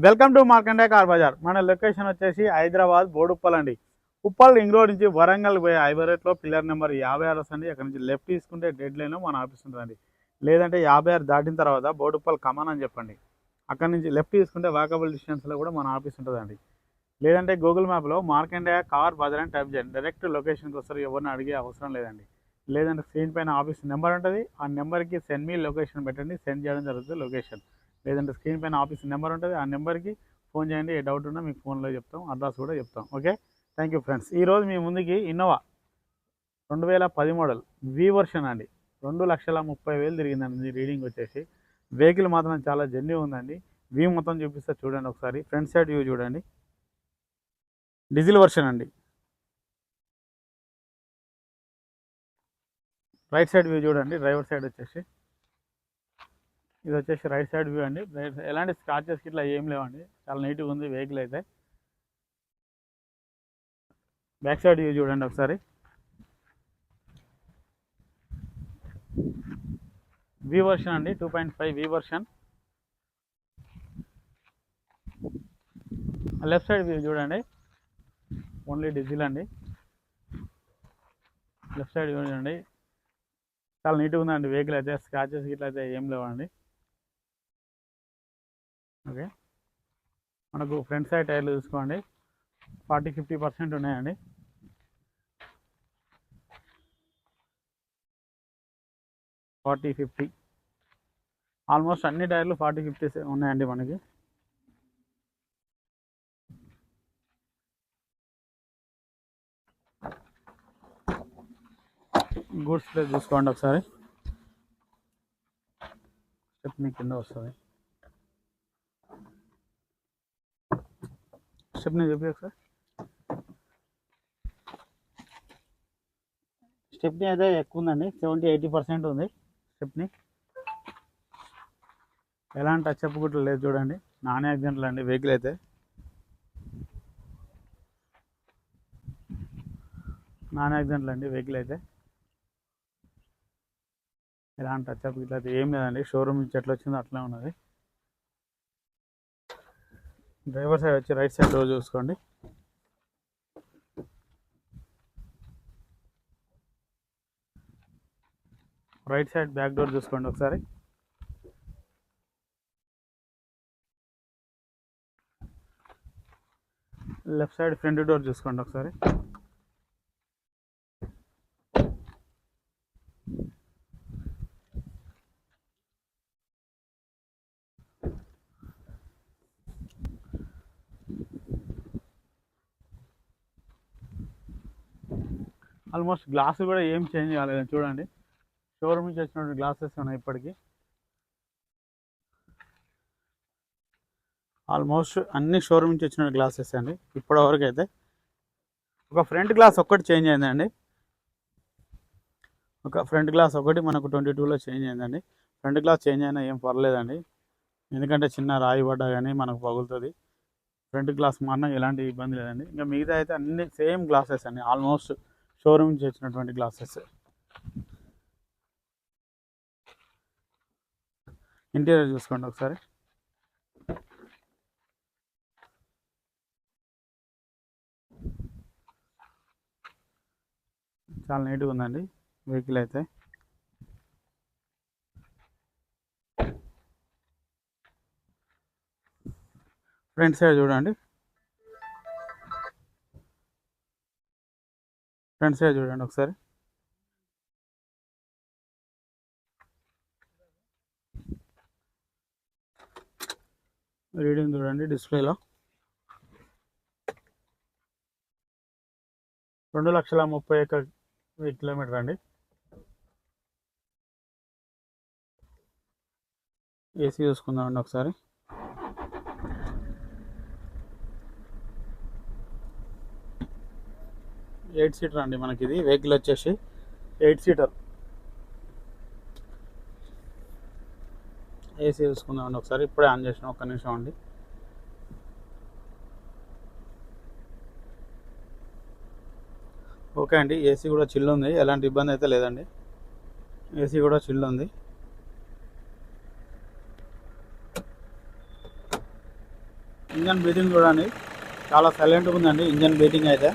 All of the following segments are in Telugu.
Welcome to Markande car bazaar. మన లొకేషన్ వచ్చేసి హైదరాబాద్ బోడుప్పల్ అండి. ఉప్పల్ రింగ్ రోడ్ నుంచి వరంగల్ పోయే హైవేలో పిల్లర్ నెంబర్ 56 వస్తుంది. అక్కడ నుంచి లెఫ్ట్ తీసుకుంటే డెడ్ లైన్లో మన ఆఫీస్ ఉంటుందండి. లేదంటే 56 దాటిన తర్వాత బోడుప్పల్ కమాన్ అని చెప్పండి. అక్కడ నుంచి లెఫ్ట్ తీసుకుంటే వాకబుల్ డిస్టెన్స్లో కూడా మన ఆఫీస్ ఉంటుందండి. లేదంటే గూగుల్ మ్యాప్లో మార్కండే కార్ బజార్ అని టైప్ చేయండి. డైరెక్ట్ లొకేషన్కి వస్తారు. ఎవరిని అడిగే అవసరం లేదండి. లేదంటే స్క్రీన్ పైన ఆఫీస్ నెంబర్ ఉంటుంది. ఆ నెంబర్కి సెండ్ మీ లొకేషన్ పెట్టండి. సెండ్ చేయడం జరుగుతుంది లొకేషన్. లేదంటే స్క్రీన్ పైన ఆఫీస్ నెంబర్ ఉంటుంది. ఆ నెంబర్కి ఫోన్ చేయండి. ఏ డౌట్ ఉన్నా మీకు ఫోన్లో చెప్తాం. అడ్రస్ కూడా చెప్తాం. Okay, thank you friends. ఈరోజు మీ ముందుకి ఇన్నోవా 2010 మోడల్ వి వర్షన్ అండి. 2,30,000 తిరిగిందండి రీడింగ్ వచ్చేసి. వెహికల్ మాత్రం చాలా జెన్యూ ఉందండి. వ్యూ మొత్తం చూపిస్తే చూడండి ఒకసారి. ఫ్రంట్ సైడ్ వ్యూ చూడండి. డీజిల్ వర్షన్ అండి. రైట్ సైడ్ వ్యూ చూడండి. డ్రైవర్ సైడ్ వచ్చేసి ఇది వచ్చేసి రైట్ సైడ్ వ్యూ అండి. ఎలాంటి స్క్రాచెస్ ఇట్లా ఏం లేవండి. చాలా నీట్గా ఉంది వెహికల్ అయితే. బ్యాక్ సైడ్ వ్యూ చూడండి ఒకసారి. వి వర్షన్ అండి. 2.5 వి వర్షన్. లెఫ్ట్ సైడ్ వ్యూ చూడండి. ఓన్లీ డీజిల్ అండి. లెఫ్ట్ సైడ్ వ్యూ చూడండి. చాలా నీట్గా ఉందండి వెహికల్ అయితే. స్క్రాచెస్ ఇట్లా అయితే ఏం లేవండి. ఓకే, మనకు ఫ్రంట్ సైడ్ టైర్లు చూసుకోండి. 40-50% ఉన్నాయండి. ఆల్మోస్ట్ అన్ని టైర్లు 40-50 ఉన్నాయండి మనకి. గూడ్స్ ప్లేస్ చూసుకోండి ఒకసారి. స్టెప్నీ కింద వస్తుంది. స్టెప్నీ చూపి ఒకసారి. స్టెప్నీ అయితే ఎక్కువ ఉందండి. 70-80% ఉంది స్టెప్నీ. ఎలాంటి టచ్అప్ కూడా లేదు చూడండి. నాన్ యాక్సిడెంట్లు అండి వెహికల్ అయితే. నాన్ యాక్సిడెంట్లు అండి వెహికల్ అయితే. ఎలాంటి టచ్అప్ ఇట్లా అయితే ఏం లేదండి. షోరూమ్ నుంచి ఎట్లా వచ్చిందో అట్లా ఉన్నది. డ్రైవర్ సైడ్ వచ్చి రైట్ సైడ్ డోర్ చూసుకోండి. రైట్ సైడ్ బ్యాక్ డోర్ చూసుకోండి ఒకసారి. లెఫ్ట్ సైడ్ ఫ్రంట్ డోర్ చూసుకోండి ఒకసారి. ఆల్మోస్ట్ గ్లాసులు కూడా ఏం చేంజ్ కాలేదు చూడండి. షోరూమ్ నుంచి వచ్చినటువంటి గ్లాసెస్ ఉన్నాయి ఇప్పటికీ. ఆల్మోస్ట్ అన్ని షోరూమ్ నుంచి వచ్చిన గ్లాసెస్ అండి ఇప్పటి వరకు అయితే. ఒక ఫ్రంట్ గ్లాస్ ఒక్కటి చేంజ్ అయిందండి. ఒక ఫ్రంట్ గ్లాస్ ఒకటి మనకు 22లో చేంజ్ అయిందండి. ఫ్రంట్ గ్లాస్ చేంజ్ అయినా ఏం పర్లేదండి. ఎందుకంటే చిన్న రాయి పడ్డా కానీ మనకు పగులుతుంది. ఫ్రంట్ గ్లాస్ మారినా ఎలాంటి ఇబ్బంది లేదండి. ఇంకా మిగతా అయితే అన్ని సేమ్ గ్లాసెస్ అండి. ఆల్మోస్ట్ షోరూమ్ నుంచి వచ్చినటువంటి గ్లాసెస్. ఇంటీరియర్ చూసుకోండి ఒకసారి. చాలా నీట్గా ఉందండి వెహికల్ అయితే. ఫ్రంట్ సైడ్ చూడండి. ఫ్రంట్ సైడ్ చూడండి ఒకసారి. రీడింగ్ చూడండి డిస్ప్లేలో. 2,31,000 కిలోమీటర్ అండి. ఏసీ చూసుకుందామండి ఒకసారి. ఎయిట్ సీటర్ అండి మనకి ఇది వెహికల్ వచ్చేసి 8 సీటర్. ఏసీ చూసుకుందామండి ఒకసారి. ఇప్పుడే ఆన్ చేసిన, ఒక్క నిమిషం అండి. ఓకే అండి, ఏసీ కూడా చిల్ ఉంది. ఎలాంటి ఇబ్బంది అయితే లేదండి. ఏసీ కూడా చిల్ ఉంది. ఇంజన్ బ్రీతింగ్ చూడండి, చాలా సైలెంట్గా ఉందండి. ఇంజన్ బ్రీతింగ్ అయితే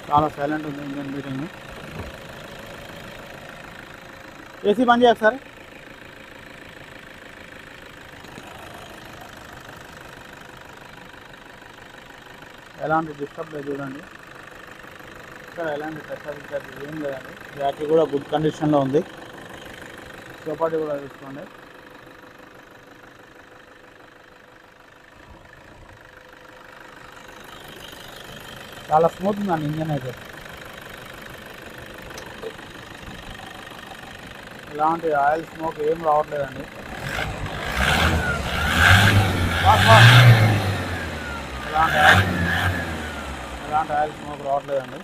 చాలా సైలెంట్ ఉంది ఇంజన్ బ్రీతింగ్. ఏసీ బంద్ చేయకు సార్. ఎలాంటి డిస్టర్బ్ లేదు చూడండి, ఇక్కడ ఎలాంటి ప్రెషర్ ఏం లేదండి. బ్యాటరీ కూడా గుడ్ కండిషన్లో ఉంది. చౌపాటి కూడా తీసుకోండి. చాలా స్మూత్ ఉందండి ఇంజన్ అయితే, ఎలాంటి ఆయిల్ స్మోక్ ఏం రావట్లేదండి. ఎలాంటి ఆయిల్ స్మోక్ రావట్లేదండి.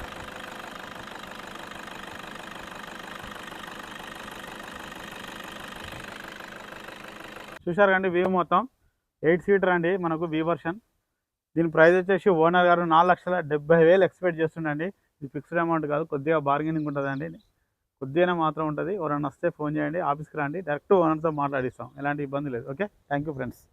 చూశారు కండి వ్యూ మొత్తం 8 సీటర్ అండి మనకు వి వర్షన్. దీని ప్రైస్ వచ్చేసి ఓనర్ గారు 4,70,000 ఎక్స్పెక్ట్ చేస్తుండండి. ఇది ఫిక్స్డ్ అమౌంట్ కాదు, కొద్దిగా బార్గెనింగ్ ఉంటుందండి, కొద్దిగా మాత్రం ఉంటుంది. ఎవరైనా వస్తే ఫోన్ చేయండి, ఆఫీస్కి రండి, డైరెక్ట్ ఓనర్తో మాట్లాడిస్తాం, ఎలాంటి ఇబ్బంది లేదు. Okay, thank you friends.